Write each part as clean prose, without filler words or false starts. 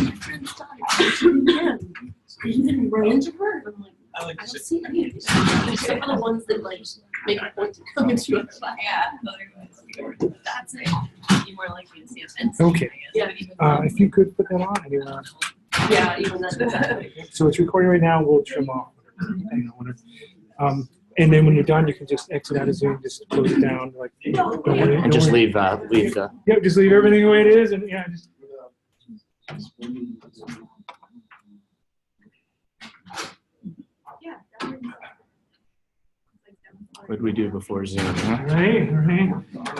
my friend's daughter. You didn't run into her? I'm like, I don't see any of these. Except for the ones that like make a point to come into your class. Yeah, that's it. You're more likely to see events. Okay. Yeah. If you could put that on, anyone. Yeah, even that. So it's recording right now. We'll trim off. And then when you're done, you can just exit out of Zoom, just close it down. Like, And just leave the. Yeah, just leave everything the way it is, and yeah, just. What did we do before Zoom? Huh? Right.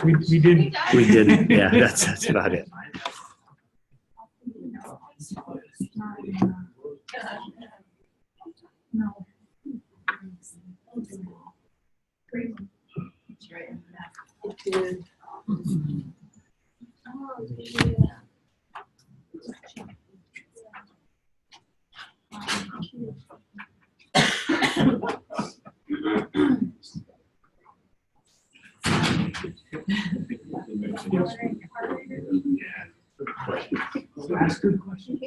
We didn't. We didn't. Yeah, that's about it. No. It did. Oh, yeah. Ask good question.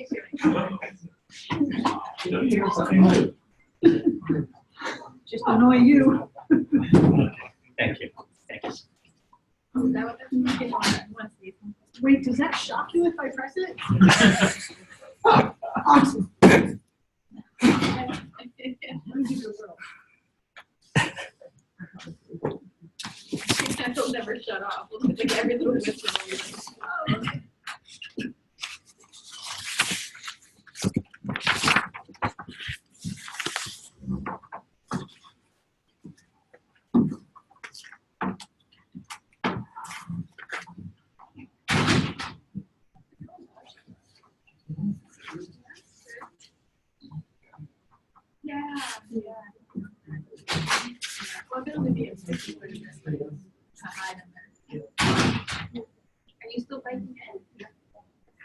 Just annoy you. Thank you. Thank you. Is that what that's Wait, does that shock you if I press it? Awesome. It'll never shut off. Like every little whisper. Oh, okay. Yeah. Well, it'll only be a 60 to hide in there. Are you still biting it?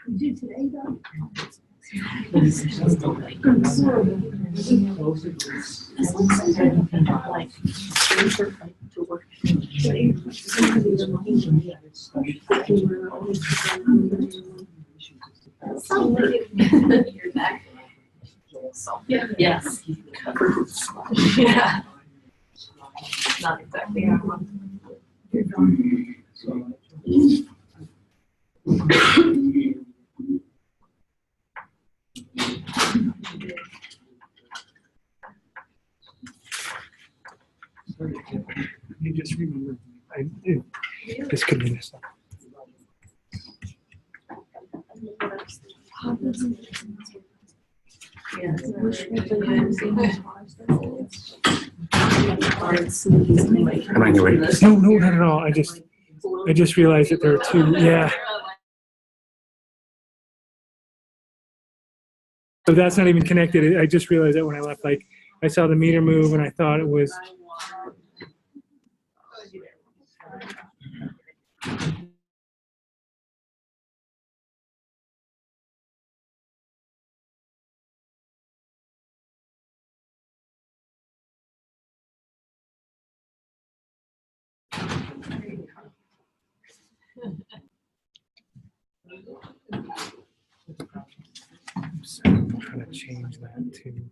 You did today, though. Like, to work. You're back. Yeah. Yes. Yeah. Not exactly. You just remember, this could be messed up. Am I anyway? No, not at all. I just realized that there are two. Yeah. So that's not even connected. I just realized that when I left, like I saw the meter move and I thought it was. So I'm trying to change that to.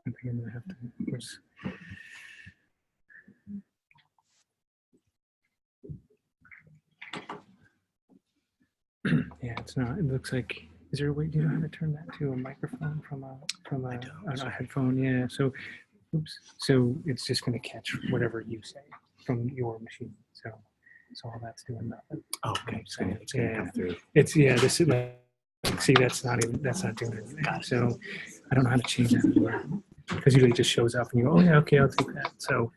I think I'm gonna have to. Yeah, it's not. It looks like. Is there a way? Do you know how to turn that to a microphone from a headphone? Yeah. So, oops. So it's just going to catch whatever you say from your machine. So all that's doing nothing. Oh, okay. So it's gonna come through. It's This is like. See, that's not doing anything. So I don't know how to change that because usually it just shows up and you go, oh yeah, okay, I'll take that. So.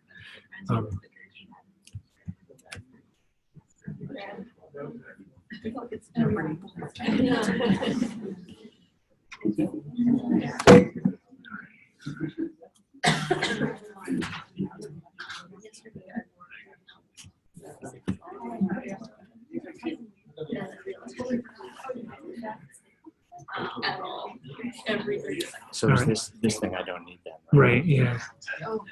every 30 seconds. So is this thing I don't need then? Right, yeah. Oh.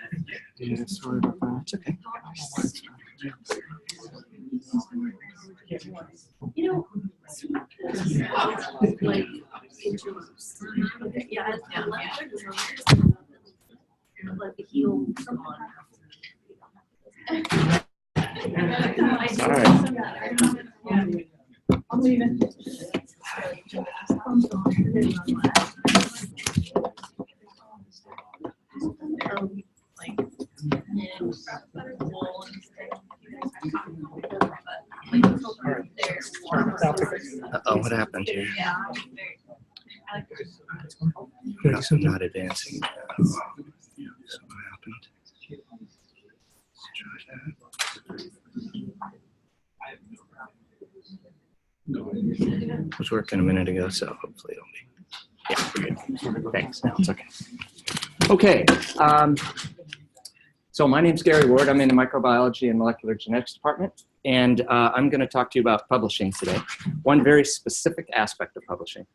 Yeah, sorry about that. It's okay. You know, like injuries. Okay, yeah, like the heel someone. All right. I'm leaving. Uh-oh, what happened here? Not advancing. Something happened. Let's try that. It was working a minute ago, so hopefully it'll be. Yeah, we're good. Thanks. No, it's okay. Okay. So my name's Gary Ward. I'm in the microbiology and molecular genetics department, and I'm going to talk to you about publishing today. One very specific aspect of publishing.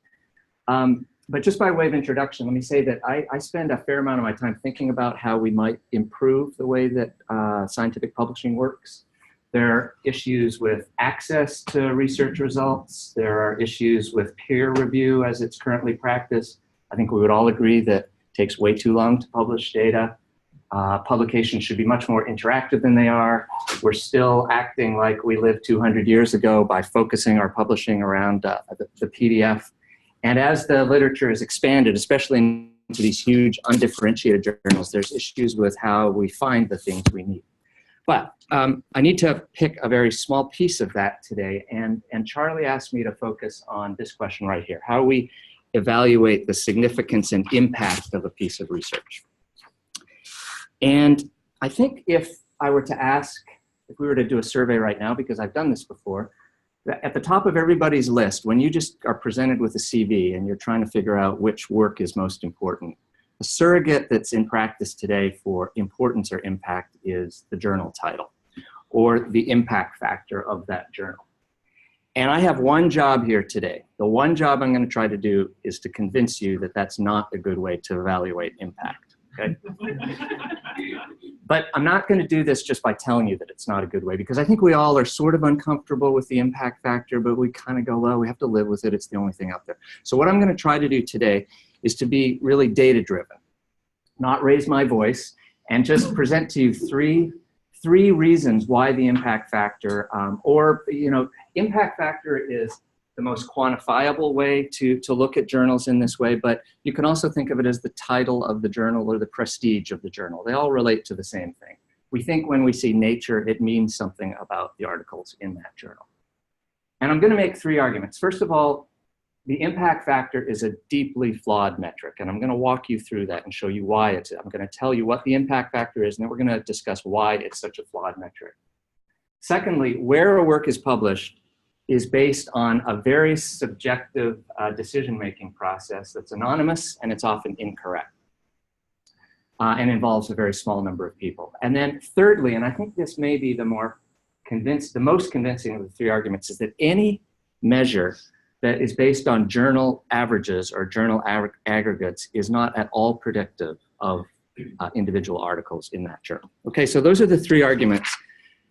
But just by way of introduction, let me say that I spend a fair amount of my time thinking about how we might improve the way that scientific publishing works. There are issues with access to research results. There are issues with peer review as it's currently practiced. I think we would all agree that it takes way too long to publish data. Publications should be much more interactive than they are. We're still acting like we lived 200 years ago by focusing our publishing around the PDF. And as the literature is expanded, especially into these huge undifferentiated journals, there's issues with how we find the things we need. But I need to pick a very small piece of that today, and Charlie asked me to focus on this question right here. How we evaluate the significance and impact of a piece of research. And I think if I were to ask, if we were to do a survey right now, because I've done this before, at the top of everybody's list, when you just are presented with a CV and you're trying to figure out which work is most important, a surrogate that's in practice today for importance or impact is the journal title or the impact factor of that journal. And I have one job here today. The one job I'm going to try to do is to convince you that that's not a good way to evaluate impact. Okay? But I'm not going to do this just by telling you that it's not a good way, because I think we all are sort of uncomfortable with the impact factor, but we kind of go, well, we have to live with it. It's the only thing out there. So what I'm going to try to do today is to be really data-driven, not raise my voice, and just present to you three reasons why the impact factor, impact factor is the most quantifiable way to look at journals in this way, but you can also think of it as the title of the journal or the prestige of the journal. They all relate to the same thing. We think when we see Nature, it means something about the articles in that journal. And I'm going to make three arguments. First of all, the impact factor is a deeply flawed metric, and I'm going to walk you through that and show you why it's. I'm going to tell you what the impact factor is, and then we're going to discuss why it's such a flawed metric. Secondly, where a work is published is based on a very subjective decision-making process that's anonymous, and it's often incorrect, and involves a very small number of people. And then thirdly, and I think this may be the most convincing of the three arguments, is that any measure that is based on journal averages or journal aggregates is not at all predictive of individual articles in that journal. Okay, so those are the three arguments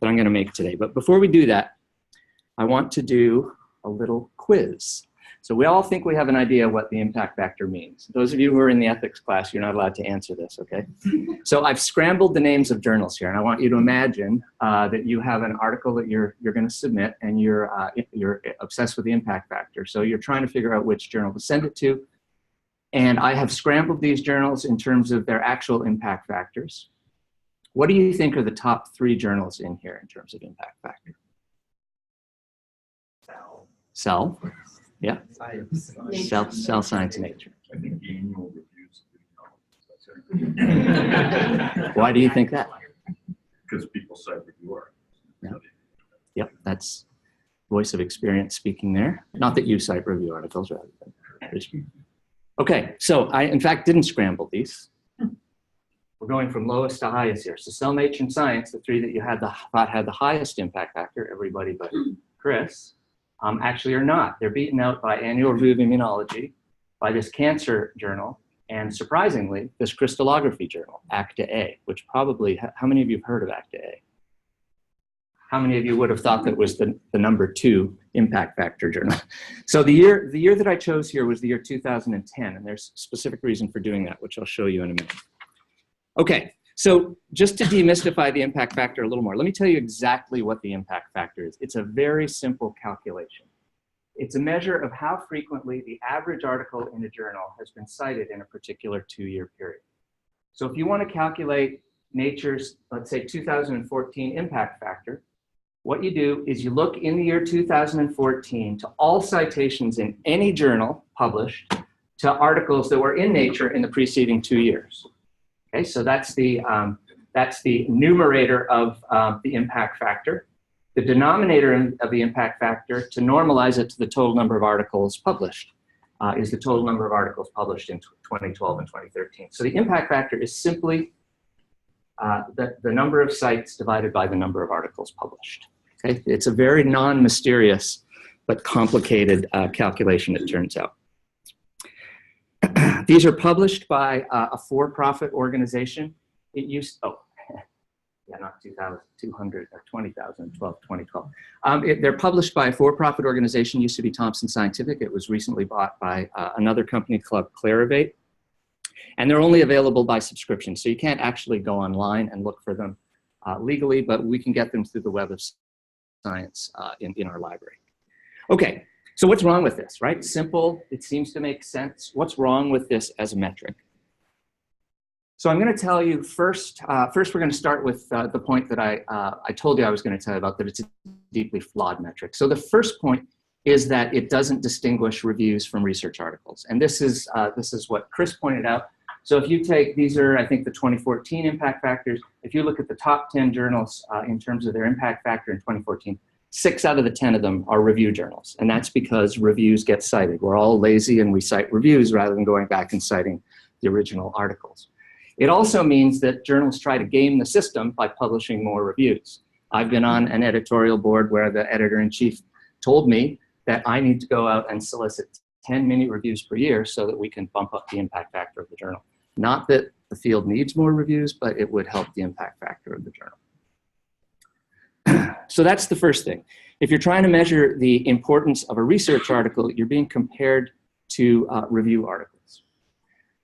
that I'm going to make today. But before we do that, I want to do a little quiz. So we all think we have an idea what the impact factor means. Those of you who are in the ethics class, you're not allowed to answer this, okay? So I've scrambled the names of journals here, and I want you to imagine that you have an article that you're going to submit, and you're obsessed with the impact factor. So you're trying to figure out which journal to send it to. And I have scrambled these journals in terms of their actual impact factors. What do you think are the top three journals in here in terms of impact factor? Cell. Yeah. Cell Science and Nature. Why do you think that? Because people cite review articles. Yeah. Yep, that's voice of experience speaking there. Not that you cite review articles, rather than. Okay, so I, in fact, didn't scramble these. We're going from lowest to highest here. So Cell, Nature, and Science, the three that you thought had the highest impact factor, everybody but Chris, actually are not. They're beaten out by Annual Review of Immunology, by this cancer journal and, surprisingly, this crystallography journal, ACTA-A, which probably, how many of you have heard of ACTA-A? How many of you would have thought that was the number 2 impact factor journal? So the year that I chose here was the year 2010, and there's a specific reason for doing that, which I'll show you in a minute. Okay, so just to demystify the impact factor a little more, let me tell you exactly what the impact factor is. It's a very simple calculation. It's a measure of how frequently the average article in a journal has been cited in a particular 2-year period. So if you want to calculate Nature's, let's say, 2014 impact factor, what you do is you look in the year 2014 to all citations in any journal published to articles that were in Nature in the preceding 2 years. Okay, so that's the numerator of the impact factor. The denominator of the impact factor, to normalize it to the total number of articles published, is the total number of articles published in 2012 and 2013. So the impact factor is simply the number of sites divided by the number of articles published. Okay? It's a very non-mysterious but complicated calculation, it turns out. These are published by a for-profit organization. It used, yeah, not 2,200 or 2012. They're published by a for-profit organization, used to be Thomson Scientific. It was recently bought by another company called Clarivate. And they're only available by subscription, so you can't actually go online and look for them legally, but we can get them through the Web of Science in our library. Okay, so what's wrong with this, right? Simple, it seems to make sense. What's wrong with this as a metric? So I'm going to tell you first, we're going to start with the point that I told you I was going to tell you about, that it's a deeply flawed metric. So the first point is that it doesn't distinguish reviews from research articles. And this is what Chris pointed out. So if you take, these are, I think, the 2014 impact factors. If you look at the top 10 journals in terms of their impact factor in 2014, 6 out of the 10 of them are review journals. And that's because reviews get cited. We're all lazy and we cite reviews rather than going back and citing the original articles. It also means that journals try to game the system by publishing more reviews. I've been on an editorial board where the editor-in-chief told me that I need to go out and solicit 10 mini reviews per year so that we can bump up the impact factor of the journal. Not that the field needs more reviews, but it would help the impact factor of the journal. So that's the first thing. If you're trying to measure the importance of a research article, you're being compared to review articles.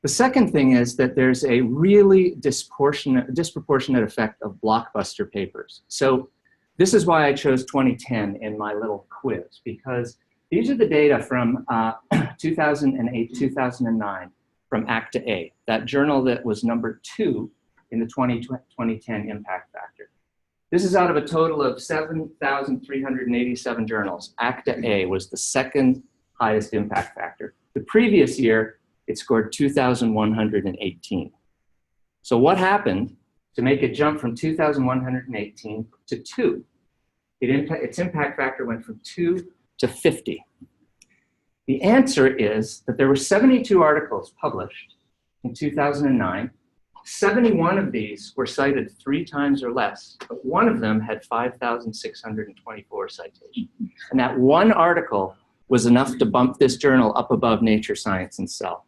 The second thing is that there's a really disproportionate effect of blockbuster papers. So this is why I chose 2010 in my little quiz, because these are the data from 2008, 2009 from ACTA-A, that journal that was number 2 in the 2010 impact factor. This is out of a total of 7,387 journals. ACTA-A was the second highest impact factor. The previous year, it scored 2,118. So what happened to make it jump from 2,118 to 2? Its impact factor went from 2 to 50. The answer is that there were 72 articles published in 2009. 71 of these were cited 3 times or less, but one of them had 5,624 citations. And that one article was enough to bump this journal up above Nature, Science, and Cell.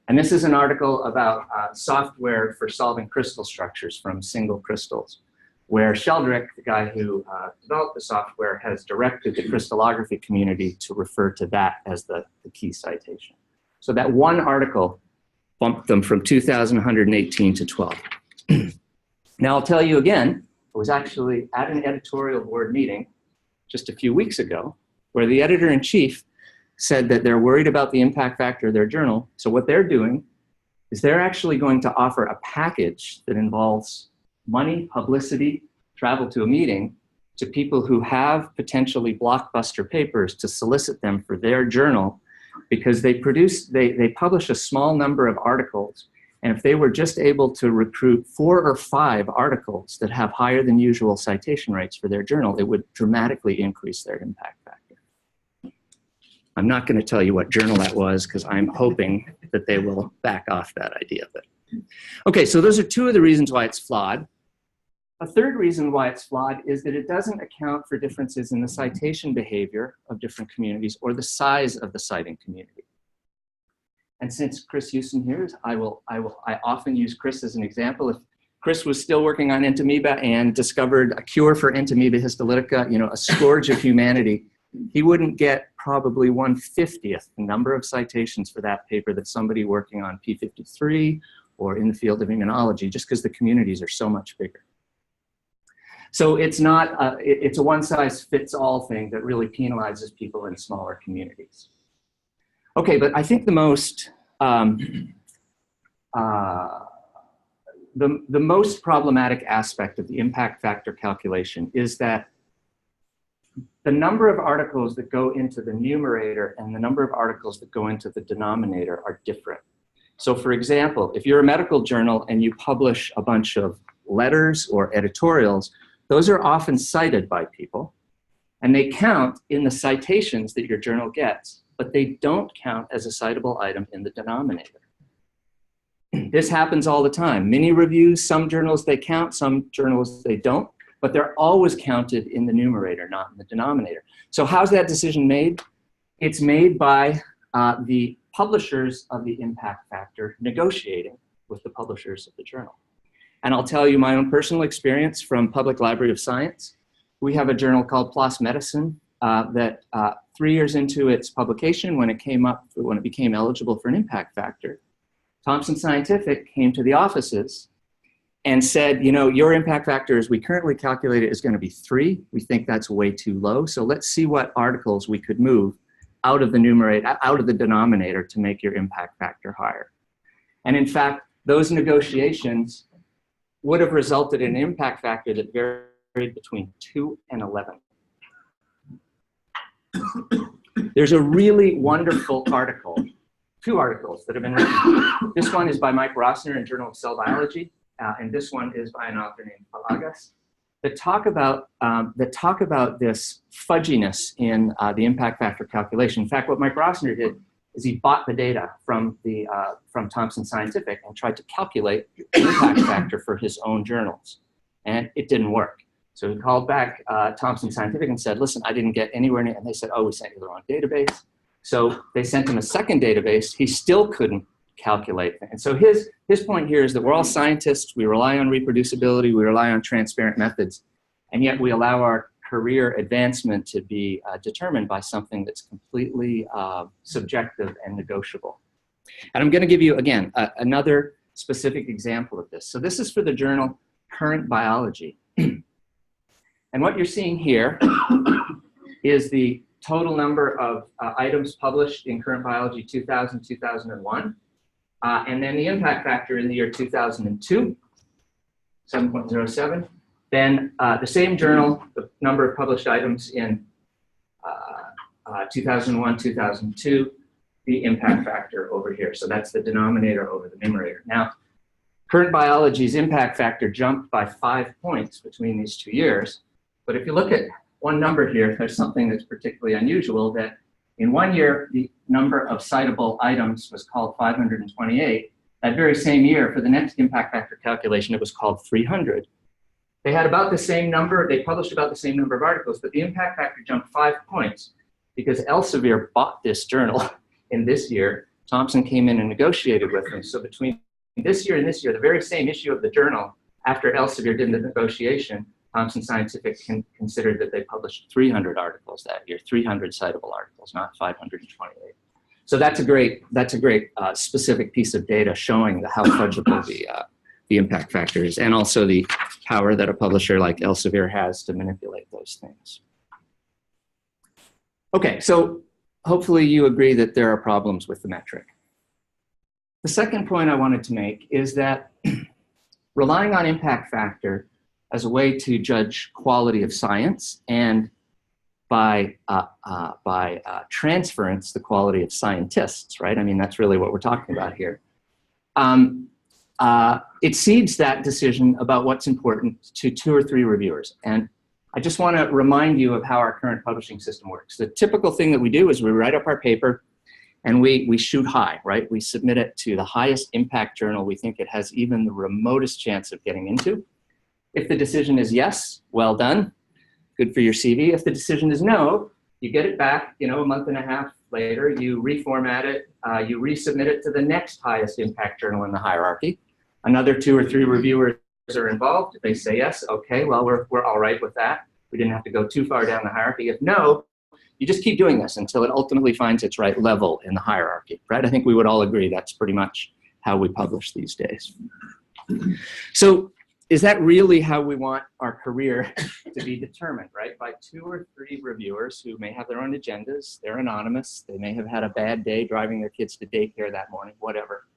And this is an article about software for solving crystal structures from single crystals, where Sheldrick, the guy who developed the software, has directed the crystallography community to refer to that as the key citation. So that one article bumped them from 2,118 to 12. Now I'll tell you again, I was actually at an editorial board meeting just a few weeks ago where the editor-in-chief said that they're worried about the impact factor of their journal. So what they're doing is they're actually going to offer a package that involves money, publicity, travel to a meeting to people who have potentially blockbuster papers to solicit them for their journal, because they publish a small number of articles, and if they were just able to recruit 4 or 5 articles that have higher than usual citation rates for their journal, it would dramatically increase their impact factor. I'm not going to tell you what journal that was because I'm hoping that they will back off that idea. But okay, so those are 2 of the reasons why it's flawed. A third reason why it's flawed is that it doesn't account for differences in the citation behavior of different communities or the size of the citing community. And since Chris Houston here is, I often use Chris as an example. If Chris was still working on entamoeba and discovered a cure for entamoeba histolytica, you know, a scourge of humanity, he wouldn't get probably 1/50th the number of citations for that paper that somebody working on P53 or in the field of immunology, just because the communities are so much bigger. So it's not, it's a one-size-fits-all thing that really penalizes people in smaller communities. Okay, but I think the most, the most problematic aspect of the impact factor calculation is that the number of articles that go into the numerator and the number of articles that go into the denominator are different. So for example, if you're a medical journal and you publish a bunch of letters or editorials, those are often cited by people, and they count in the citations that your journal gets, but they don't count as a citable item in the denominator. This happens all the time. Mini reviews, some journals they count, some journals they don't, but they're always counted in the numerator, not in the denominator. So how's that decision made? It's made by the publishers of the impact factor negotiating with the publishers of the journal. And I'll tell you my own personal experience from Public Library of Science. We have a journal called PLOS Medicine that 3 years into its publication, when it became eligible for an impact factor, Thomson Scientific came to the offices and said, you know, your impact factor as we currently calculate it is going to be 3. We think that's way too low. So let's see what articles we could move out of the numerator, out of the denominator to make your impact factor higher. And in fact, those negotiations would have resulted in an impact factor that varied between 2 and 11. There's a really wonderful article, 2 articles that have been written. This one is by Mike Rossner in Journal of Cell Biology, and this one is by an author named Palagas, that talk about this fudginess in the impact factor calculation. In fact, what Mike Rossner did is he bought the data from Thomson Scientific and tried to calculate the impact factor for his own journals, and it didn't work. So he called back Thomson Scientific and said, listen, I didn't get anywhere near, and they said, oh, we sent you the wrong database. So they sent him a second database. He still couldn't calculate. And so his point here is that we're all scientists. We rely on reproducibility. We rely on transparent methods. And yet we allow our career advancement to be determined by something that's completely subjective and negotiable. And I'm going to give you, again, another specific example of this. So this is for the journal Current Biology. And what you're seeing here is the total number of items published in Current Biology 2000, 2001. And then the impact factor in the year 2002, 7.07. Then the same journal, the number of published items in 2001, 2002, the impact factor over here. So that's the denominator over the numerator. Now, Current Biology's impact factor jumped by 5 points between these 2 years. But if you look at one number here, there's something that's particularly unusual, that in 1 year, the number of citable items was called 528. That very same year, for the next impact factor calculation, it was called 300. They had about the same number, they published about the same number of articles, but the impact factor jumped 5 points because Elsevier bought this journal in this year. Thomson came in and negotiated with them. So between this year and this year, the very same issue of the journal, after Elsevier did the negotiation, Thomson Scientific considered that they published 300 articles that year, 300 citable articles, not 528. So that's a great specific piece of data showing how fungible the impact factor is, and also the power that a publisher like Elsevier has to manipulate those things. Okay, so hopefully you agree that there are problems with the metric. The second point I wanted to make is that relying on impact factor as a way to judge quality of science, and by transference, the quality of scientists, right? I mean, that's really what we're talking about here. It cedes that decision about what's important to 2 or 3 reviewers. And I just want to remind you of how our current publishing system works. The typical thing that we do is we write up our paper and we shoot high, right? We submit it to the highest impact journal we think it has even the remotest chance of getting into. If the decision is yes, well done, good for your CV. If the decision is no, you get it back, you know, a month and a half, later, you reformat it, you resubmit it to the next highest impact journal in the hierarchy. Another 2 or 3 reviewers are involved. They say yes, okay, well, we're all right with that. We didn't have to go too far down the hierarchy. If no, you just keep doing this until it ultimately finds its right level in the hierarchy, right? I think we would all agree that's pretty much how we publish these days. So is that really how we want our career to be determined, right? By 2 or 3 reviewers who may have their own agendas, they're anonymous, they may have had a bad day driving their kids to daycare that morning, whatever.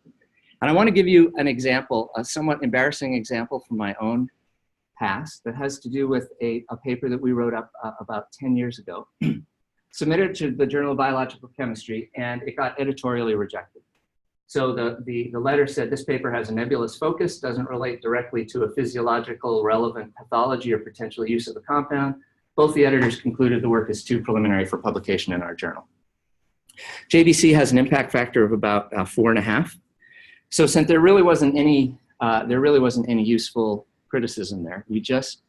And I want to give you an example, a somewhat embarrassing example from my own past that has to do with a paper that we wrote up about 10 years ago, submitted to the Journal of Biological Chemistry, and it got editorially rejected. So the letter said, this paper has a nebulous focus, doesn't relate directly to a physiological relevant pathology or potential use of the compound. Both the editors concluded the work is too preliminary for publication in our journal. JBC has an impact factor of about 4.5. So since there really wasn't any useful criticism there, we just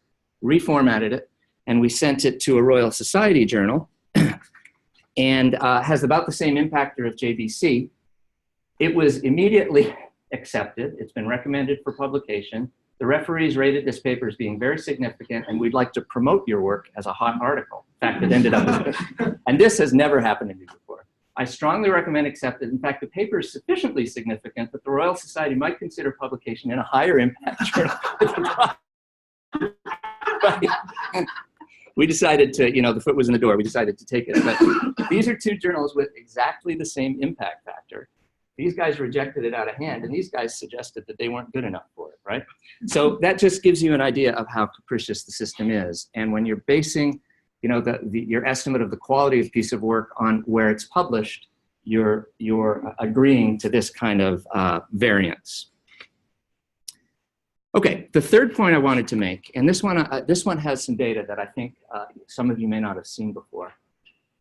reformatted it and we sent it to a Royal Society journal and has about the same impactor of JBC. It was immediately accepted. It's been recommended for publication. The referees rated this paper as being very significant, and we'd like to promote your work as a hot article. In fact, it ended up as and this has never happened to me before. I strongly recommend accepted. In fact, the paper is sufficiently significant that the Royal Society might consider publication in a higher impact journal. We decided to, the foot was in the door, we decided to take it. But these are 2 journals with exactly the same impact factor. These guys rejected it out of hand, and these guys suggested that they weren't good enough for it, right? So that just gives you an idea of how capricious the system is. And when you're basing, your estimate of the quality of a piece of work on where it's published, you're agreeing to this kind of variance. Okay, the third point I wanted to make, and this one has some data that I think some of you may not have seen before,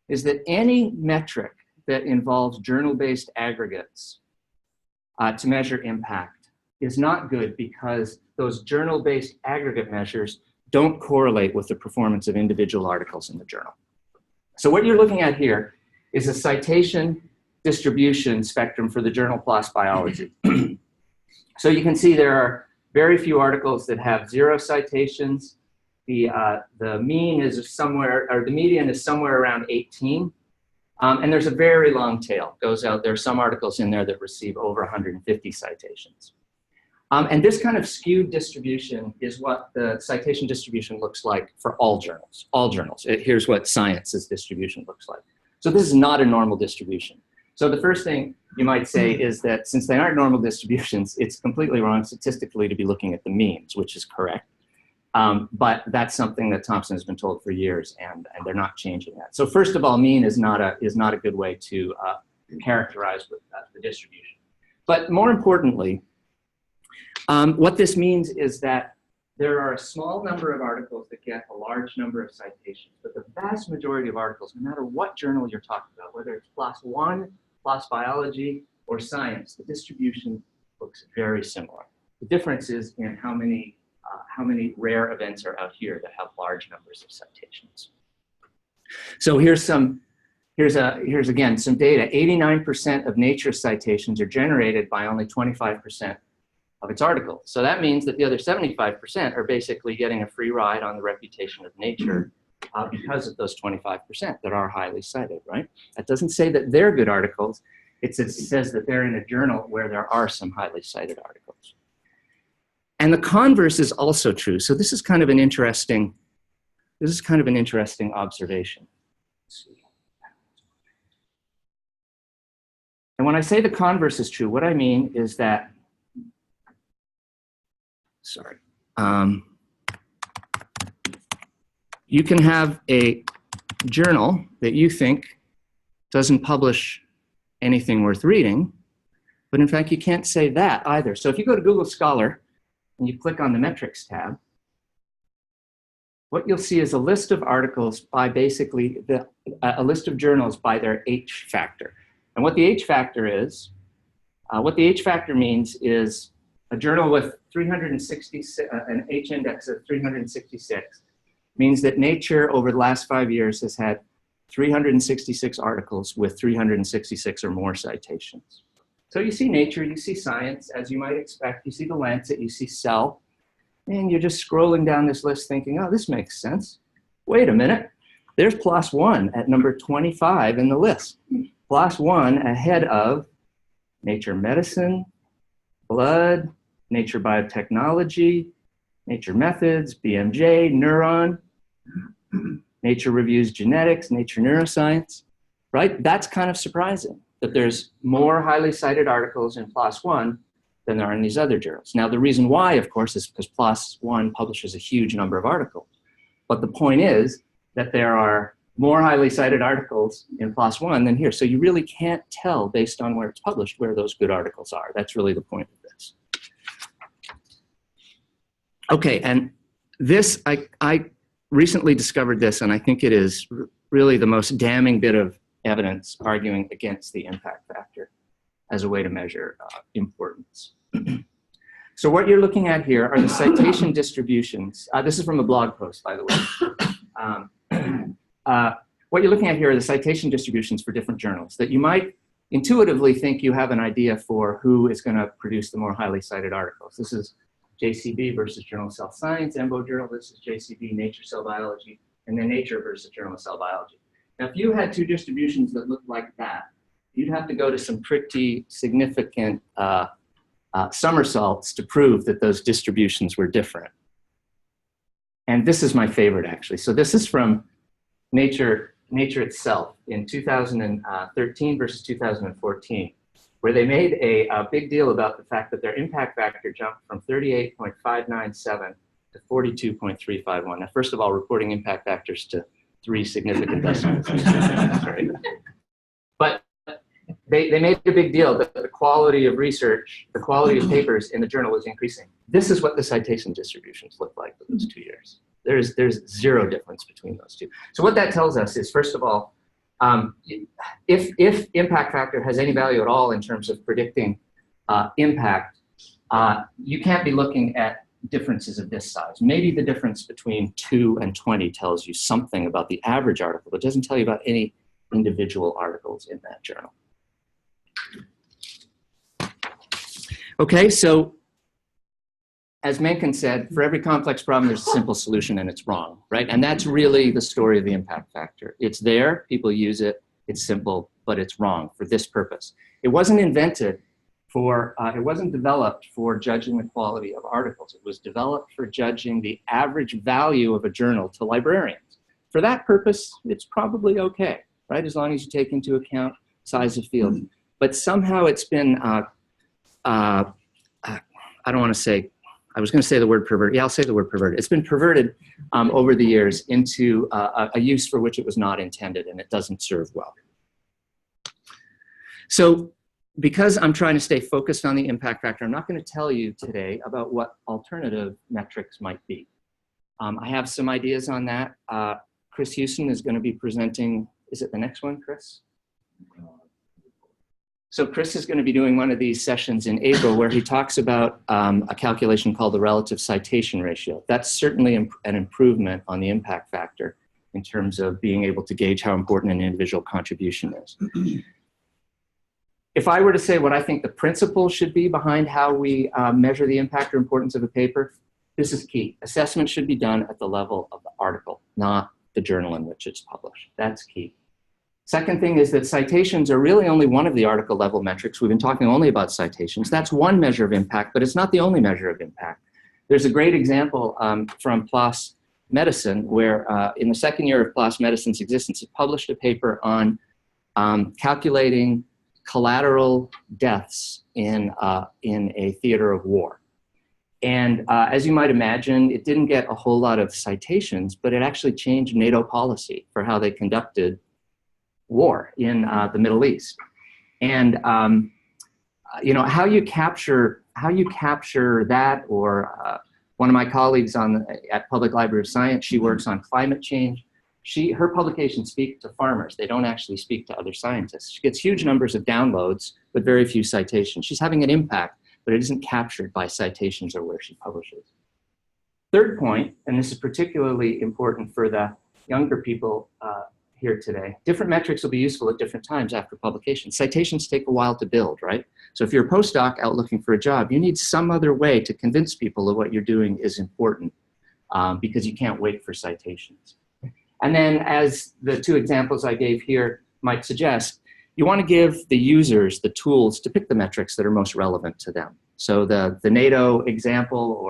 is that any metric that involves journal-based aggregates to measure impact is not good because those journal-based aggregate measures don't correlate with the performance of individual articles in the journal. So what you're looking at here is a citation distribution spectrum for the journal PLOS Biology. So you can see there are very few articles that have 0 citations. The mean is somewhere, or the median is somewhere around 18. And there's a very long tail, goes out. There are some articles in there that receive over 150 citations. And this kind of skewed distribution is what the citation distribution looks like for all journals. All journals. Here's what Science's distribution looks like. So this is not a normal distribution. So the first thing you might say is that since they aren't normal distributions, it's completely wrong statistically to be looking at the means, which is correct. But that's something that Thompson has been told for years, and they're not changing that. So first of all, mean is not a good way to characterize the distribution. But more importantly, what this means is that there are a small number of articles that get a large number of citations, but the vast majority of articles, no matter what journal you're talking about, whether it's PLOS 1, PLOS Biology, or Science, the distribution looks very similar. The difference is in how many rare events are out here that have large numbers of citations. So here's again some data. 89% of Nature citations are generated by only 25% of its articles. So that means that the other 75% are basically getting a free ride on the reputation of Nature because of those 25% that are highly cited, right? That doesn't say that they're good articles. It says that they're in a journal where there are some highly cited articles. And the converse is also true. So this is kind of an interesting observation. Let's see. And when I say the converse is true, what I mean is that, you can have a journal that you think doesn't publish anything worth reading, but in fact, you can't say that either. So if you go to Google Scholar and you click on the metrics tab, what you'll see is a list of articles by basically a list of journals by their H factor. And what the H factor is, what the H factor means is a journal with 366, an H index of 366 means that Nature over the last 5 years has had 366 articles with 366 or more citations. So you see Nature, you see Science, as you might expect. You see The Lancet, you see Cell. And you're just scrolling down this list thinking, oh, this makes sense. Wait a minute. There's PLOS One at number 25 in the list. PLOS One ahead of Nature Medicine, Blood, Nature Biotechnology, Nature Methods, BMJ, Neuron, Nature Reviews Genetics, Nature Neuroscience, right? That's kind of surprising that there's more highly cited articles in PLOS One than there are in these other journals. Now, the reason why, of course, is because PLOS One publishes a huge number of articles. But the point is that there are more highly cited articles in PLOS One than here. So you really can't tell based on where it's published where those good articles are. That's really the point of this. Okay, and this, I recently discovered this, and I think it is really the most damning bit of evidence arguing against the impact factor as a way to measure importance. So what you're looking at here are the citation distributions. This is from a blog post, by the way. What you're looking at here are the citation distributions for different journals that you might intuitively think you have an idea for who is going to produce the more highly cited articles. This is JCB versus Journal of Cell Science, EMBO Journal. This is JCB, Nature Cell Biology, and then Nature versus Journal of Cell Biology. Now, if you had two distributions that looked like that, you'd have to go to some pretty significant somersaults to prove that those distributions were different. And this is my favorite, actually. So this is from Nature itself in 2013 versus 2014, where they made a big deal about the fact that their impact factor jumped from 38.597 to 42.351. Now, first of all, reporting impact factors to 3 significant decimals. Right? But they made a big deal that the quality of research, the quality of papers in the journal was increasing. This is what the citation distributions look like for those 2 years. There's zero difference between those two. So what that tells us is, first of all, if impact factor has any value at all in terms of predicting impact, you can't be looking at differences of this size. Maybe the difference between 2 and 20 tells you something about the average article, but doesn't tell you about any individual articles in that journal. Okay, so as Mencken said, for every complex problem, there's a simple solution and it's wrong, right? And that's really the story of the impact factor. It's there, people use it, it's simple, but it's wrong for this purpose. It wasn't invented for, it wasn't developed for judging the quality of articles. It was developed for judging the average value of a journal to librarians. For that purpose, it's probably okay, right? As long as you take into account size of field. But somehow it's been, I don't want to say, I was going to say the word perverted. Yeah, I'll say the word perverted. It's been perverted over the years into a use for which it was not intended, and it doesn't serve well. So because I'm trying to stay focused on the impact factor, I'm not going to tell you today about what alternative metrics might be. I have some ideas on that. Chris Houston is going to be presenting, is it the next one, Chris? So Chris is going to be doing one of these sessions in April where he talks about a calculation called the relative citation ratio. That's certainly an improvement on the impact factor in terms of being able to gauge how important an individual contribution is. If I were to say what I think the principle should be behind how we measure the impact or importance of a paper, this is key. Assessment should be done at the level of the article, not the journal in which it's published. That's key. Second thing is that citations are really only one of the article level metrics. We've been talking only about citations. That's one measure of impact, but it's not the only measure of impact. There's a great example from PLOS Medicine where in the second year of PLOS Medicine's existence, it published a paper on calculating collateral deaths in a theater of war. And as you might imagine, it didn't get a whole lot of citations, but it actually changed NATO policy for how they conducted war in the Middle East. And you know, how you capture that, or one of my colleagues at Public Library of Science, she works on climate change. Her publications speak to farmers. They don't actually speak to other scientists. She gets huge numbers of downloads, but very few citations. She's having an impact, but it isn't captured by citations or where she publishes. Third point, and this is particularly important for the younger people here today. Different metrics will be useful at different times after publication. Citations take a while to build, right? So if you're a postdoc out looking for a job, you need some other way to convince people that what you're doing is important because you can't wait for citations. And then as the two examples I gave here might suggest, you want to give the users the tools to pick the metrics that are most relevant to them. So the NATO example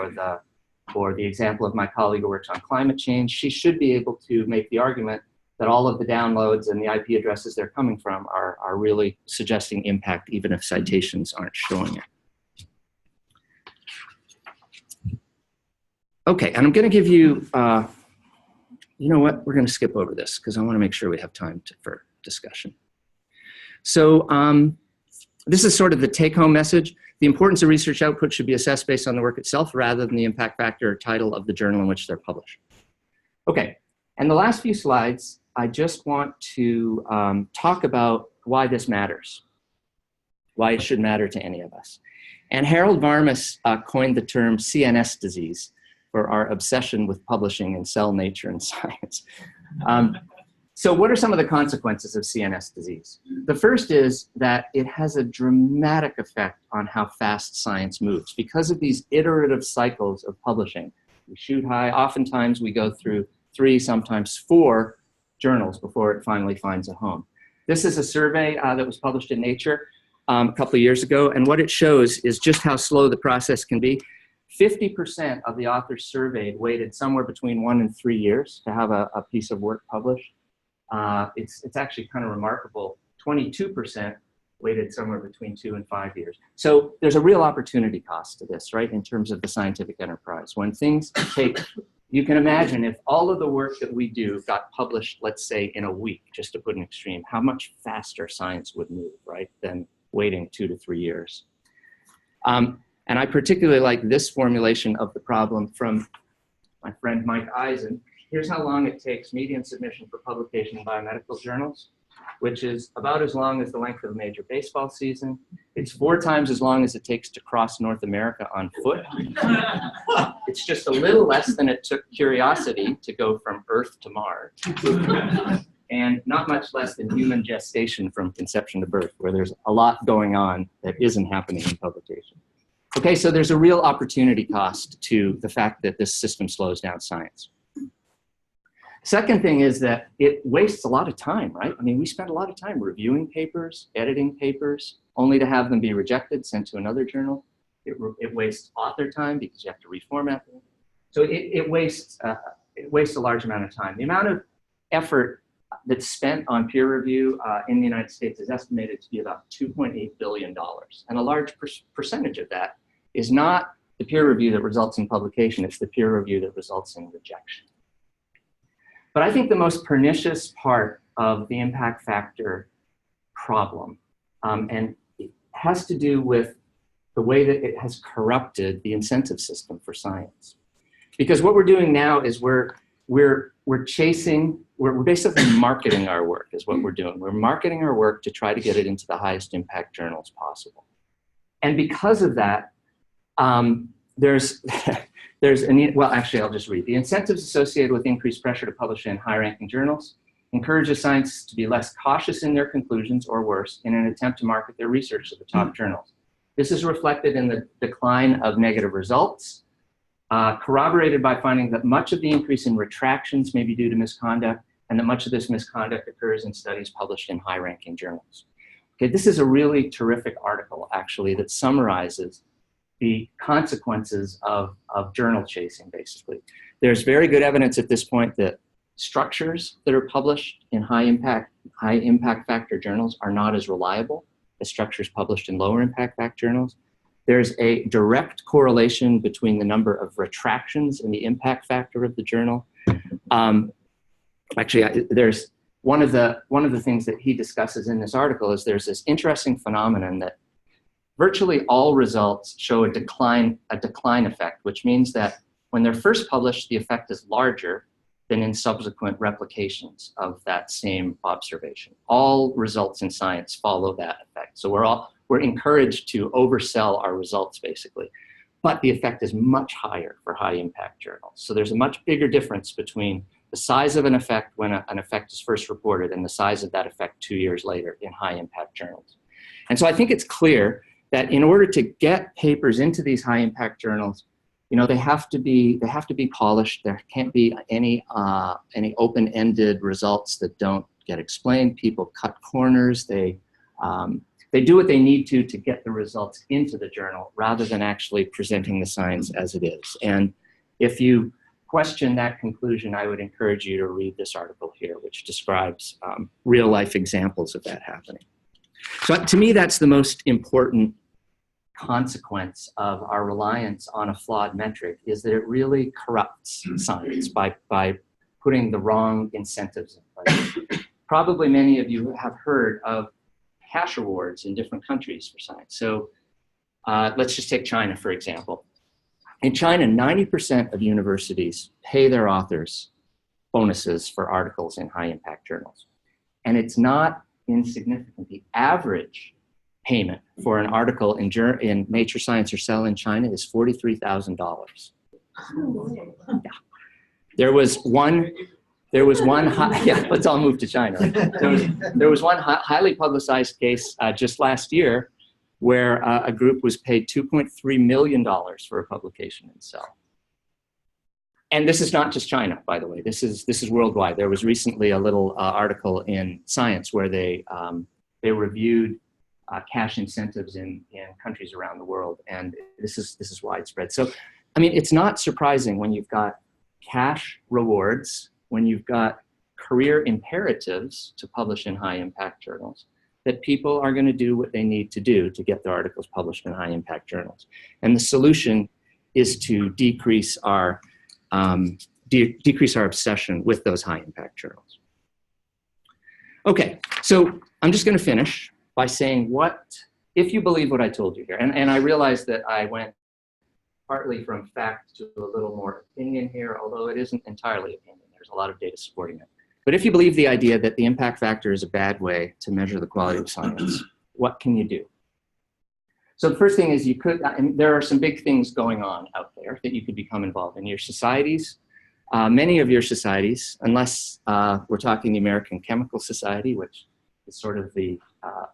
or the example of my colleague who works on climate change, she should be able to make the argument that all of the downloads and the IP addresses they're coming from are really suggesting impact, even if citations aren't showing it. Okay, and I'm going to give you, you know what, we're going to skip over this because I want to make sure we have time for discussion. So this is sort of the take-home message. The importance of research output should be assessed based on the work itself rather than the impact factor or title of the journal in which they're published. Okay, and the last few slides, I just want to talk about why this matters, why it should matter to any of us. And Harold Varmus coined the term CNS disease for our obsession with publishing in Cell, Nature, and Science. So what are some of the consequences of CNS disease? The first is that it has a dramatic effect on how fast science moves. Because of these iterative cycles of publishing, we shoot high, oftentimes we go through 3, sometimes 4 journals before it finally finds a home. This is a survey that was published in Nature a couple of years ago, and what it shows is just how slow the process can be. 50% of the authors surveyed waited somewhere between 1 and 3 years to have a piece of work published. It's actually kind of remarkable. 22% waited somewhere between 2 and 5 years. So there's a real opportunity cost to this, right, in terms of the scientific enterprise. When things take, you can imagine if all of the work that we do got published, let's say, in a week, just to put an extreme, how much faster science would move, right, than waiting 2 to 3 years. And I particularly like this formulation of the problem from my friend Mike Eisen. Here's how long it takes median submission for publication in biomedical journals, which is about as long as the length of a major baseball season. It's 4 times as long as it takes to cross North America on foot. It's just a little less than it took Curiosity to go from Earth to Mars. And not much less than human gestation from conception to birth, where there's a lot going on that isn't happening in publication. Okay, so there's a real opportunity cost to the fact that this system slows down science. Second thing is that it wastes a lot of time, right? I mean, we spend a lot of time reviewing papers, editing papers, only to have them be rejected, sent to another journal. It wastes author time because you have to reformat them. So it wastes a large amount of time. The amount of effort that's spent on peer review in the United States is estimated to be about $2.8 billion. And a large percentage of that is not the peer review that results in publication, it's the peer review that results in rejection. But I think the most pernicious part of the impact factor problem, and it has to do with the way that it has corrupted the incentive system for science. Because what we're doing now is we're basically marketing our work is what we're doing. We're marketing our work to try to get it into the highest impact journals possible. And because of that, well, actually, I'll just read. The incentives associated with increased pressure to publish in high-ranking journals encourages scientists to be less cautious in their conclusions or worse in an attempt to market their research to the top journals. This is reflected in the decline of negative results, corroborated by finding that much of the increase in retractions may be due to misconduct, and that much of this misconduct occurs in studies published in high-ranking journals. Okay, this is a really terrific article, actually, that summarizes the consequences of journal chasing, basically. There's very good evidence at this point that structures that are published in high impact factor journals are not as reliable as structures published in lower impact factor journals. There's a direct correlation between the number of retractions and the impact factor of the journal. Actually, there's one of the things that he discusses in this article is there's this interesting phenomenon that virtually all results show a decline effect, which means that when they're first published, the effect is larger than in subsequent replications of that same observation. All results in science follow that effect. So we're encouraged to oversell our results, basically. But the effect is much higher for high impact journals. So there's a much bigger difference between the size of an effect when an effect is first reported and the size of that effect 2 years later in high impact journals. And so I think it's clear that in order to get papers into these high impact journals, you know, they have to be polished. There can't be any open-ended results that don't get explained. People cut corners. They do what they need to get the results into the journal rather than actually presenting the science as it is. And if you question that conclusion, I would encourage you to read this article here, which describes real-life examples of that happening. So to me, that's the most important consequence of our reliance on a flawed metric, is that it really corrupts science by putting the wrong incentives in place. Probably many of you have heard of cash awards in different countries for science. So let's just take China, for example. In China, 90% of universities pay their authors bonuses for articles in high impact journals. And it's not insignificant. The average payment for an article in Nature, Science, or Cell in China is $43,000. Yeah. There was one, yeah, let's all move to China. Right? There was one highly publicized case just last year where a group was paid $2.3 million for a publication in Cell. And this is not just China, by the way. This is worldwide. There was recently a little article in Science where they reviewed cash incentives in countries around the world, and this is widespread. So, I mean, it's not surprising when you've got cash rewards, when you've got career imperatives to publish in high impact journals, that people are going to do what they need to do to get their articles published in high impact journals. And the solution is to decrease our obsession with those high impact journals. Okay, so I'm just going to finish by saying if you believe what I told you here, and I realize that I went partly from fact to a little more opinion here, although it isn't entirely opinion. There's a lot of data supporting it. But if you believe the idea that the impact factor is a bad way to measure the quality of science, what can you do? So the first thing is you could, and there are some big things going on out there that you could become involved in. Your societies, many of your societies, unless we're talking the American Chemical Society, which is sort of the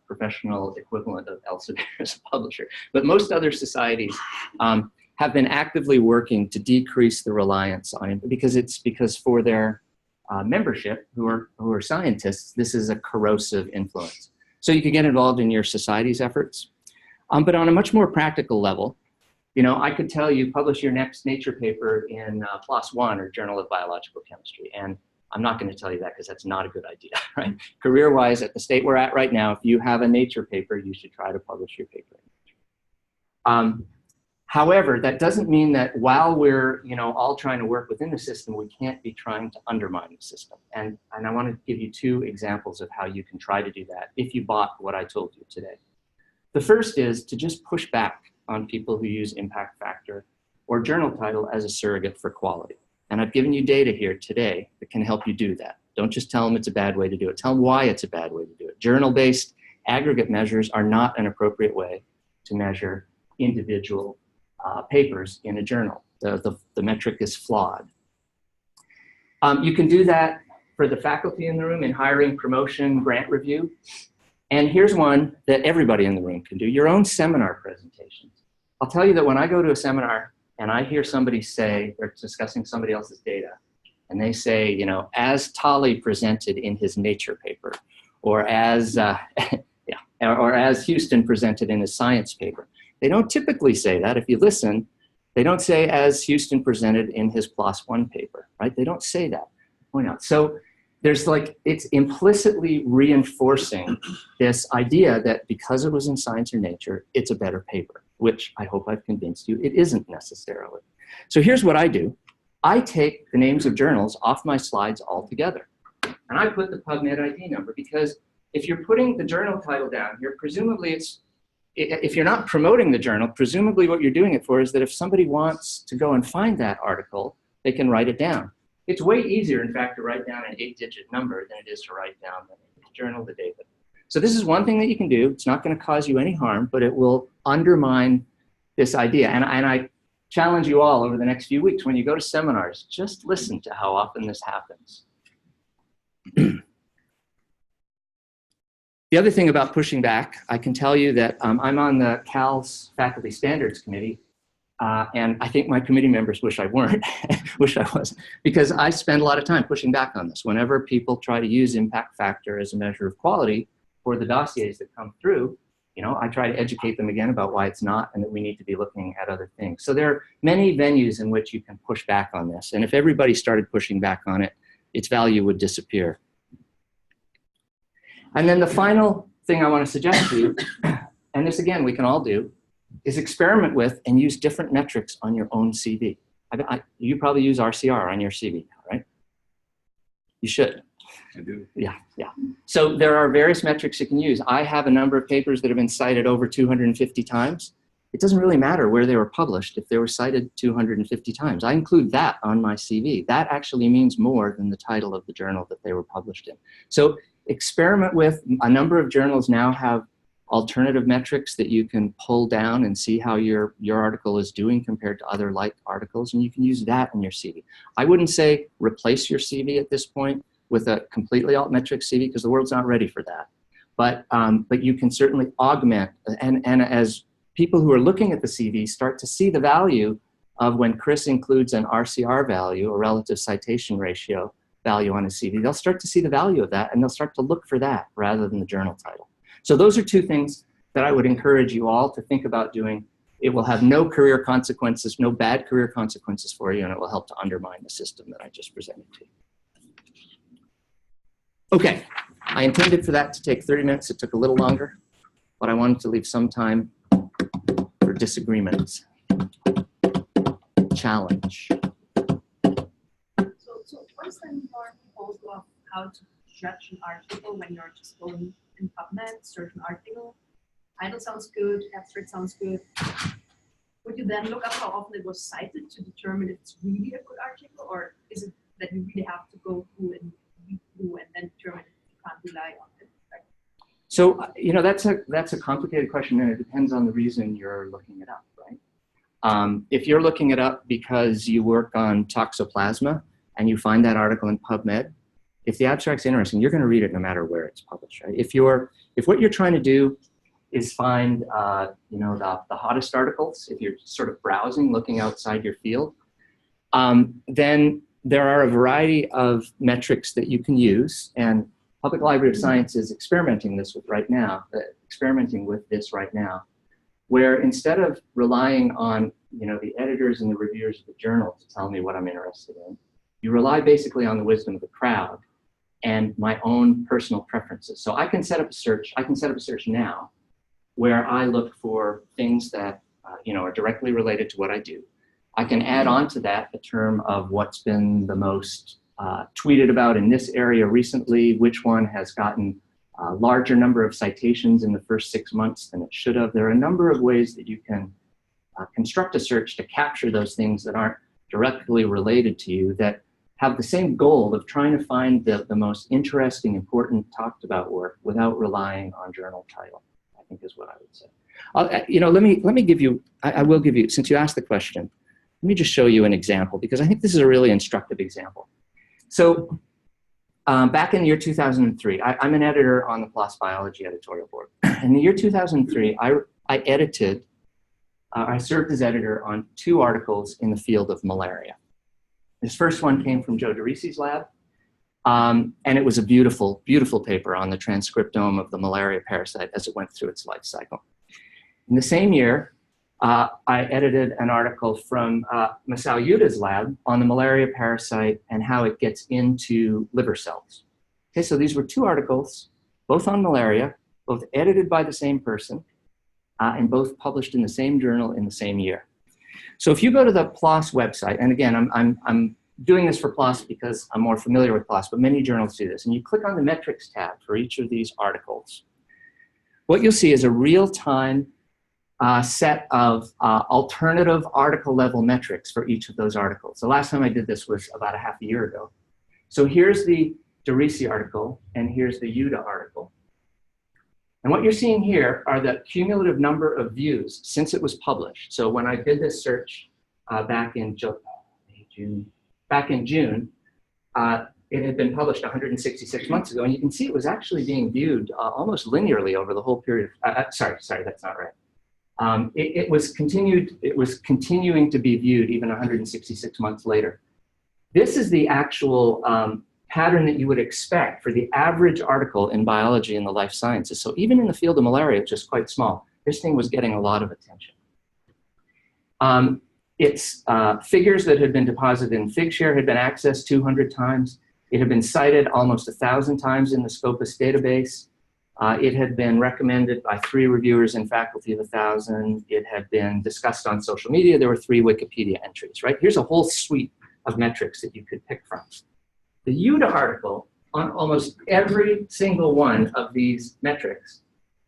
professional equivalent of Elsevier as a publisher, but most other societies have been actively working to decrease the reliance on it because for their membership, who are scientists, this is a corrosive influence. So you can get involved in your society's efforts. But on a much more practical level, you know, I could tell you publish your next Nature paper in PLOS One or Journal of Biological Chemistry. And I'm not going to tell you that because that's not a good idea, right? Career-wise, at the state we're at right now, if you have a Nature paper, you should try to publish your paper in Nature. However, that doesn't mean that while we're, you know, all trying to work within the system, we can't be trying to undermine the system. And I want to give you two examples of how you can try to do that if you bought what I told you today. The first is to just push back on people who use impact factor or journal title as a surrogate for quality. And I've given you data here today that can help you do that. Don't just tell them it's a bad way to do it. Tell them why it's a bad way to do it. Journal-based aggregate measures are not an appropriate way to measure individual papers in a journal. The metric is flawed. You can do that for the faculty in the room in hiring, promotion, grant review. And here's one that everybody in the room can do, your own seminar presentations. I'll tell you that when I go to a seminar and I hear somebody say, they're discussing somebody else's data, and they say, you know, as Tolley presented in his Nature paper, or as, or as Houston presented in his Science paper. They don't typically say that. If you listen, they don't say as Houston presented in his PLOS One paper, right? They don't say that. Why not? So there's like, it's implicitly reinforcing this idea that because it was in Science or Nature, it's a better paper, which I hope I've convinced you it isn't necessarily. So here's what I do. I take the names of journals off my slides altogether. And I put the PubMed ID number because if you're putting the journal title down here, presumably if you're not promoting the journal, presumably what you're doing it for is that if somebody wants to go and find that article, they can write it down. It's way easier, in fact, to write down an 8-digit number than it is to write down the journal, the data. So this is one thing that you can do. It's not going to cause you any harm, but it will undermine this idea. And I challenge you all over the next few weeks when you go to seminars, just listen to how often this happens. The other thing about pushing back, I can tell you that I'm on the CAL's Faculty Standards Committee, and I think my committee members wish I weren't, wish I was, because I spend a lot of time pushing back on this. Whenever people try to use impact factor as a measure of quality for the dossiers that come through, you know, I try to educate them again about why it's not and that we need to be looking at other things. So there are many venues in which you can push back on this. And if everybody started pushing back on it, its value would disappear. And then the final thing I want to suggest to you, and this again we can all do, is experiment with and use different metrics on your own CV. You probably use RCR on your CV, right? You should. I do. Yeah. So there are various metrics you can use. I have a number of papers that have been cited over 250 times. It doesn't really matter where they were published if they were cited 250 times. I include that on my CV. That actually means more than the title of the journal that they were published in. So experiment with. A number of journals now have alternative metrics that you can pull down and see how your article is doing compared to other like articles, and you can use that in your CV. I wouldn't say replace your CV at this point with a completely altmetric CV because the world's not ready for that. But you can certainly augment, and as people who are looking at the CV start to see the value of when Chris includes an RCR value, a relative citation ratio value on a CV, they'll start to see the value of that and they'll start to look for that rather than the journal title. So those are two things that I would encourage you all to think about doing. It will have no career consequences, no bad career consequences for you, and it will help to undermine the system that I just presented to you. Okay, I intended for that to take 30 minutes. It took a little longer, but I wanted to leave some time for disagreements. Challenge. So what is then your proposal of how to judge an article when you're just going in PubMed, search an article? Title sounds good, abstract sounds good. Would you then look up how often it was cited to determine if it's really a good article, or is it that you really have to go through and read through and then determine if you can't rely on it? Right? So, you know, that's a complicated question, and it depends on the reason you're looking it up, right? If you're looking it up because you work on toxoplasma and you find that article in PubMed, if the abstract's interesting, you're going to read it no matter where it's published, right? If what you're trying to do is find, you know, the hottest articles, if you're sort of browsing, looking outside your field, then there are a variety of metrics that you can use, and Public Library of Science is experimenting with this right now, where instead of relying on, you know, the editors and the reviewers of the journal to tell me what I'm interested in, you rely basically on the wisdom of the crowd and my own personal preferences. So I can set up a search. I can set up a search now where I look for things that you know, are directly related to what I do. I can add on to that a term of what's been the most tweeted about in this area recently, which one has gotten a larger number of citations in the first 6 months than it should have. There are a number of ways that you can construct a search to capture those things that aren't directly related to you, that have the same goal of trying to find the most interesting, important, talked about work without relying on journal title, I think is what I would say. You know, let me give you, I will give you, since you asked the question, let me just show you an example, because I think this is a really instructive example. So back in the year 2003, I'm an editor on the PLOS Biology editorial board. In the year 2003, I served as editor on 2 articles in the field of malaria. This first one came from Joe DeRisi's lab, and it was a beautiful, beautiful paper on the transcriptome of the malaria parasite as it went through its life cycle. In the same year, I edited an article from Masao Yuda's lab on the malaria parasite and how it gets into liver cells. Okay, so these were 2 articles, both on malaria, both edited by the same person, and both published in the same journal in the same year. So if you go to the PLOS website, and again, I'm doing this for PLOS because I'm more familiar with PLOS, but many journals do this, and you click on the metrics tab for each of these articles, what you'll see is a real-time set of alternative article level metrics for each of those articles. The last time I did this was about a half a year ago. So here's the DeRisi article, and here's the Yuda article. And what you're seeing here are the cumulative number of views since it was published. So when I did this search back in June. It had been published 166 months ago, and you can see it was actually being viewed almost linearly over the whole period. Sorry, that's not right. It was continuing to be viewed even 166 months later. This is the actual pattern that you would expect for the average article in biology and the life sciences. So even in the field of malaria, which is quite small, this thing was getting a lot of attention. Its figures that had been deposited in Figshare had been accessed 200 times. It had been cited almost 1,000 times in the Scopus database. It had been recommended by 3 reviewers in Faculty of 1,000. It had been discussed on social media. There were 3 Wikipedia entries, right? Here's a whole suite of metrics that you could pick from. The UTA article on almost every single one of these metrics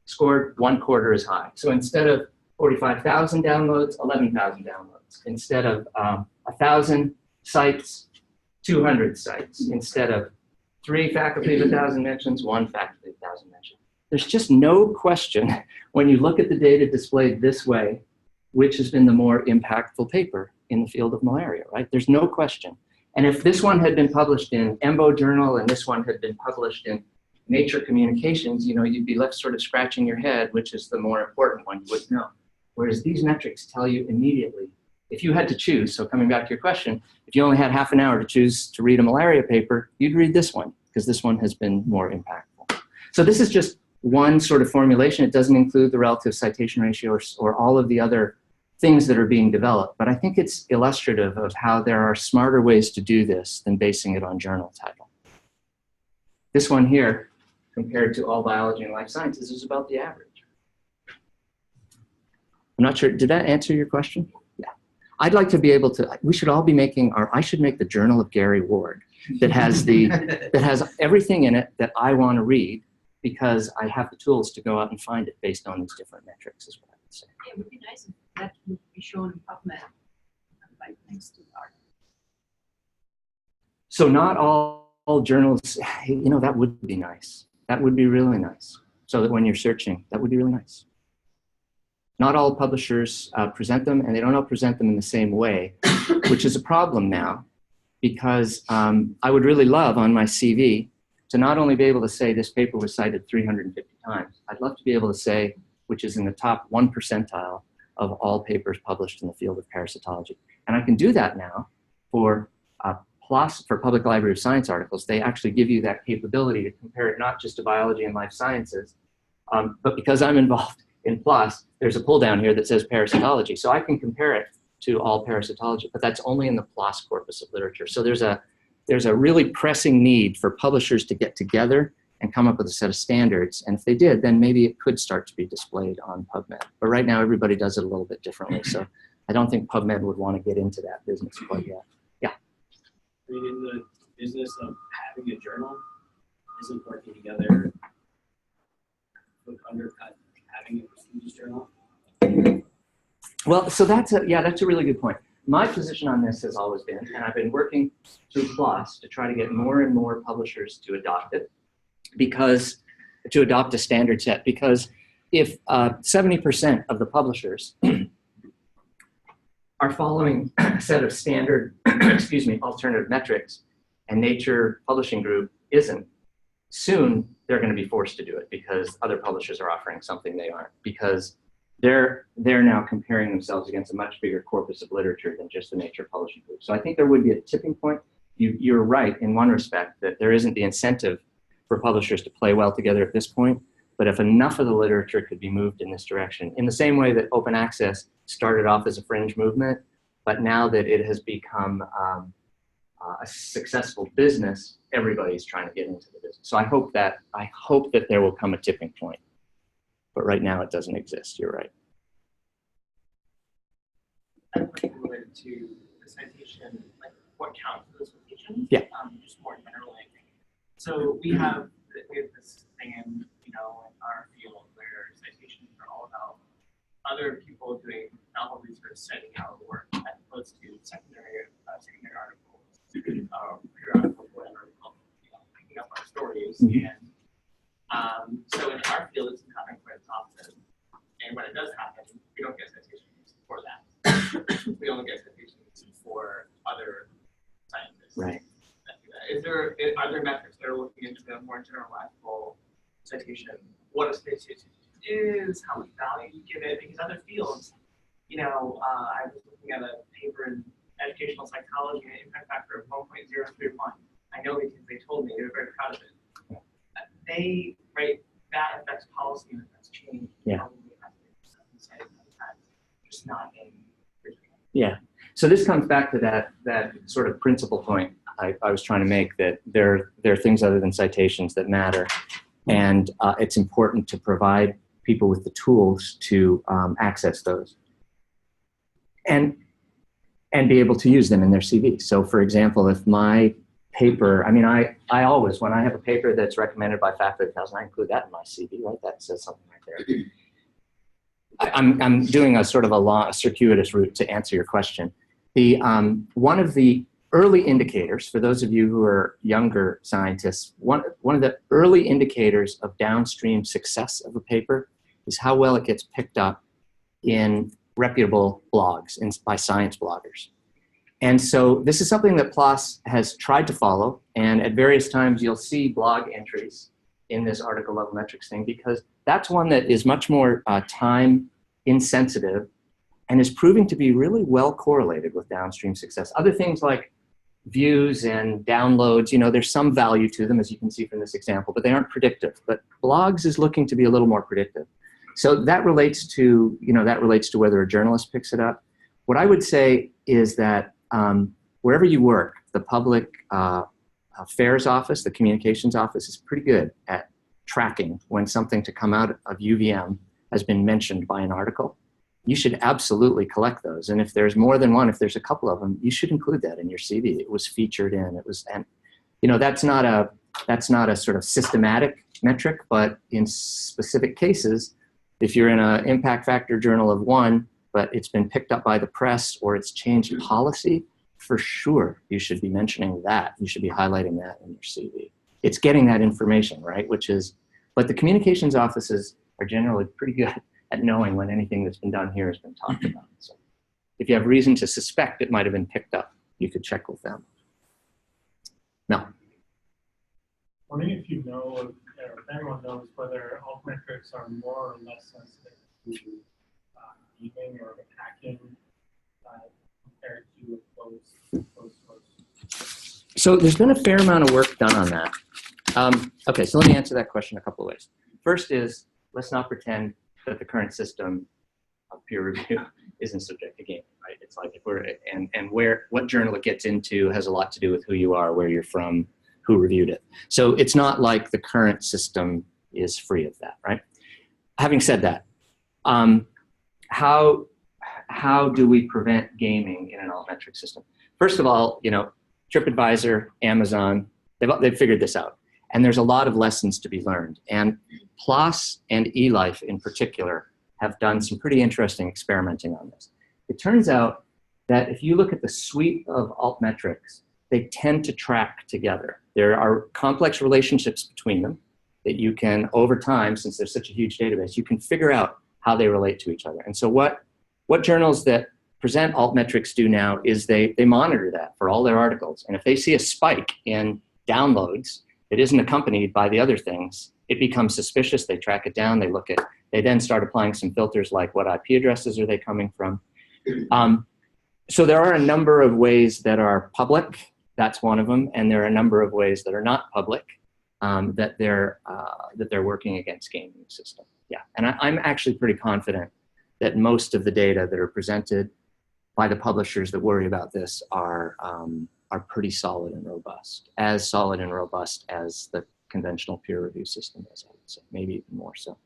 scored 1/4 as high. So instead of 45,000 downloads, 11,000 downloads. Instead of 1,000 sites, 200 sites. Instead of 3 Faculty of 1,000 mentions, 1 Faculty of 1,000 mentions. There's just no question when you look at the data displayed this way, which has been the more impactful paper in the field of malaria, right? There's no question. And if this one had been published in EMBO Journal and this one had been published in Nature Communications, you know, you'd be left sort of scratching your head, which is the more important one, you would know. Whereas these metrics tell you immediately, if you had to choose, so coming back to your question, if you only had half an hour to choose to read a malaria paper, you'd read this one, because this one has been more impactful. So this is just one sort of formulation. It doesn't include the relative citation ratio or all of the other things that are being developed, but I think it's illustrative of how there are smarter ways to do this than basing it on journal title. This one here, compared to all biology and life sciences, is about the average. I'm not sure, did that answer your question? Yeah. I'd like to be able to, we should all be making I should make the Journal of GaryWard that has that has everything in it that I want to read, because I have the tools to go out and find it based on these different metrics, is what I would say. It would be nice if that would be shown in PubMed, like next to the article. So not all journals, you know, that would be nice. That would be really nice. So that when you're searching, that would be really nice. Not all publishers present them, and they don't all present them in the same way, which is a problem now, because I would really love on my CV to not only be able to say this paper was cited 350 times, I'd love to be able to say, which is in the top 1 percentile of all papers published in the field of parasitology. And I can do that now for PLOS, for Public Library of Science articles. They actually give you that capability to compare it not just to biology and life sciences, but because I'm involved in PLOS, there's a pull down here that says parasitology. So I can compare it to all parasitology, but that's only in the PLOS corpus of literature. So there's a really pressing need for publishers to get together and come up with a set of standards. And if they did, then maybe it could start to be displayed on PubMed. But right now, everybody does it a little bit differently. So I don't think PubMed would want to get into that business quite yet. Yeah. I mean, in the business of having a journal, isn't working together would undercut having a prestigious journal? Well, so that's a really good point. My position on this has always been, and I've been working through PLOS to try to get more and more publishers to adopt it, to adopt a standard set, because if 70% of the publishers are following a set of standard, alternative metrics, and Nature Publishing Group isn't, soon they're going to be forced to do it because other publishers are offering something they aren't, because they're now comparing themselves against a much bigger corpus of literature than just the Nature Publishing Group. So I think there would be a tipping point. You're right in one respect that there isn't the incentive for publishers to play well together at this point, but if enough of the literature could be moved in this direction, in the same way that open access started off as a fringe movement, but now that it has become a successful business, everybody's trying to get into the business. So I hope that there will come a tipping point. But right now it doesn't exist, you're right. And related to the citation, like what counts for those citations? Yeah. Just more generally, I think. So we have this thing in, in our field where citations are all about other people doing novel research, setting out the work, as opposed to secondary articles, periodical, whatever, picking up our stories. Mm-hmm. And so in our field, it's not happening quite as often. And when it does happen, we don't get citations for that. We only get citations for other scientists. Right. Are there metrics that are looking into the more generalizable citation? What a citation is, how much value you give it, because other fields, I was looking at a paper in educational psychology and an impact factor of 1.031. I know because they told me they were very proud of it. That affects policy and affects change. Yeah. Probably has to be just not in. Yeah. So this comes back to that sort of principal point I was trying to make, that there are things other than citations that matter, and it's important to provide people with the tools to access those and be able to use them in their CV. So for example, if my paper, I always, when I have a paper that's recommended by Faculty of Health, I include that in my CV, right? That says something right there. I'm doing a sort of a circuitous route to answer your question. One of the early indicators, for those of you who are younger scientists, one of the early indicators of downstream success of a paper is how well it gets picked up in reputable blogs by science bloggers. And so this is something that PLOS has tried to follow, and at various times you'll see blog entries in this article level metrics thing, because that's one that is much more time insensitive and is proving to be really well correlated with downstream success. Other things like views and downloads, there's some value to them, as you can see from this example, but they aren't predictive. But blogs is looking to be a little more predictive. So that relates to, whether a journalist picks it up. What I would say is that wherever you work, the public affairs office, the communications office, is pretty good at tracking when something to come out of UVM has been mentioned by an article. You should absolutely collect those. And if there's more than one, if there's a couple of them, you should include that in your CV. It was featured in, that's not a sort of systematic metric, but in specific cases, if you're in an impact factor journal of one, but it's been picked up by the press or it's changed policy, for sure you should be mentioning that. You should be highlighting that in your CV. It's getting that information, right? But the communications offices are generally pretty good at knowing when anything that's been done here has been talked about. So if you have reason to suspect it might have been picked up, you could check with them. No. Wondering if you know, or if anyone knows, whether altmetrics are more or less sensitive to thieving or hacking compared to a closed source. So there's been a fair amount of work done on that. Okay, so let me answer that question a couple of ways. First is, let's not pretend that the current system of peer review isn't subject to gaming, right? It's like what journal it gets into has a lot to do with who you are, where you're from, who reviewed it. So it's not like the current system is free of that, right? Having said that, how do we prevent gaming in an altmetric system? First of all, TripAdvisor, Amazon, they've figured this out. And there's a lot of lessons to be learned. And PLOS and eLife in particular have done some pretty interesting experimenting on this. It turns out that if you look at the suite of altmetrics, they tend to track together. There are complex relationships between them that you can, over time, since there's such a huge database, you can figure out how they relate to each other. And so what journals that present altmetrics do now is they monitor that for all their articles. And if they see a spike in downloads that isn't accompanied by the other things, it becomes suspicious. They track it down. They then start applying some filters like what IP addresses are they coming from. So there are a number of ways that are public. That's one of them. And there are a number of ways that are not public that they're working against gaming the system. Yeah, and I'm actually pretty confident that most of the data that are presented by the publishers that worry about this are pretty solid and robust, as solid and robust as the conventional peer review system is, I would say, maybe even more so.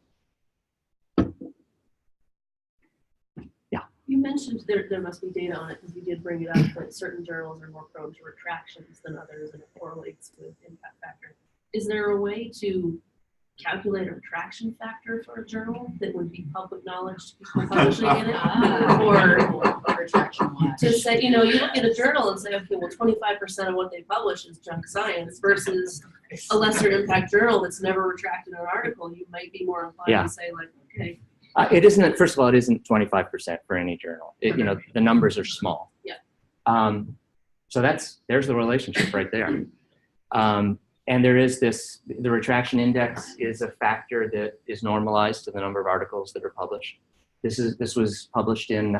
Yeah. You mentioned there must be data on it because you did bring it up that certain journals are more prone to retractions than others and it correlates with impact factor. Is there a way to calculate a retraction factor for a journal that would be public knowledge to people publishing in it? Or to say, you look at a journal and say, okay, well, 25% of what they publish is junk science versus a lesser impact journal that's never retracted an article. You might be more inclined to say, like, okay. It isn't, first of all, it isn't 25% for any journal. The numbers are small. Yeah. So there's the relationship right there. And there is the retraction index is a factor that is normalized to the number of articles that are published. This was published in,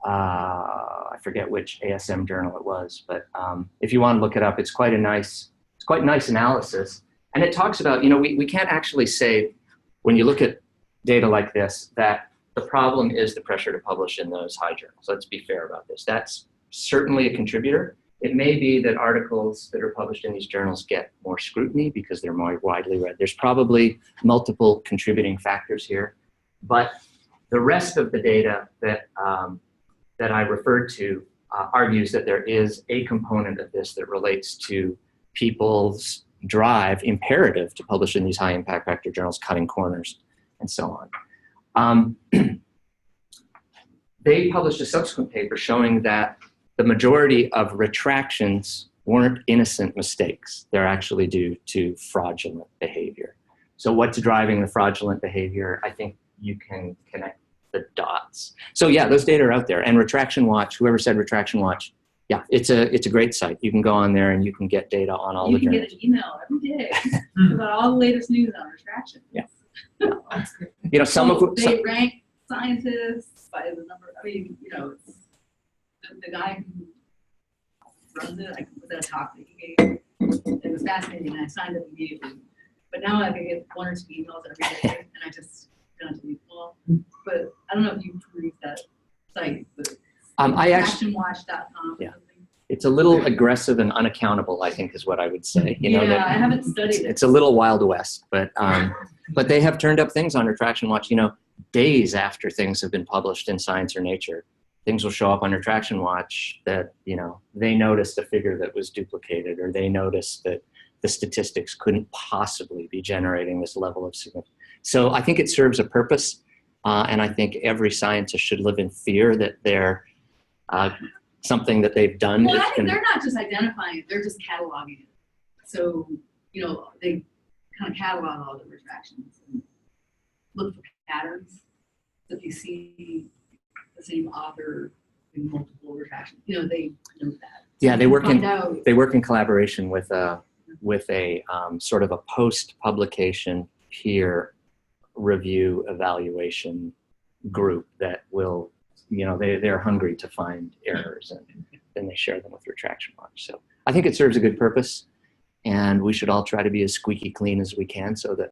I forget which ASM journal it was, but if you want to look it up, it's quite nice analysis. And it talks about, we can't actually say, when you look at data like this, that the problem is the pressure to publish in those high journals. Let's be fair about this. That's certainly a contributor. It may be that articles that are published in these journals get more scrutiny because they're more widely read. There's probably multiple contributing factors here, but the rest of the data that I referred to argues that there is a component of this that relates to people's imperative to publish in these high impact factor journals, cutting corners, and so on. They published a subsequent paper showing that the majority of retractions weren't innocent mistakes. They're actually due to fraudulent behavior. So what's driving the fraudulent behavior? I think you can connect the dots. So yeah, those data are out there. And Retraction Watch, whoever said Retraction Watch, yeah, it's a great site. You can go on there and you can get data on all the journals. You can get an email every day about all the latest news on retraction. Yeah. That's great. They rank scientists by the number. I mean, it's the guy who runs it. I was at a talk that he gave. It was fascinating, and I signed up immediately. But now I can get 1 or 2 emails every day, and I just don't delete them all. But I don't know if you peruse that site, but actionwatch.com. Yeah. It's a little aggressive and unaccountable, I think, is what I would say. I haven't studied it. It's a little Wild West, but they have turned up things on Retraction Watch. Days after things have been published in Science or Nature, things will show up on Retraction Watch that they noticed a figure that was duplicated, or they noticed that the statistics couldn't possibly be generating this level of significance. So I think it serves a purpose, and I think every scientist should live in fear that they're something that they've done. Well, I think they're not just identifying it; they're just cataloging it. So they kind of catalog all the retractions and look for patterns. So if you see the same author in multiple retractions, they note that. Yeah, they work in collaboration with a sort of a post-publication peer review evaluation group that will, they're hungry to find errors, and then they share them with Retraction Watch. So I think it serves a good purpose, and we should all try to be as squeaky clean as we can so that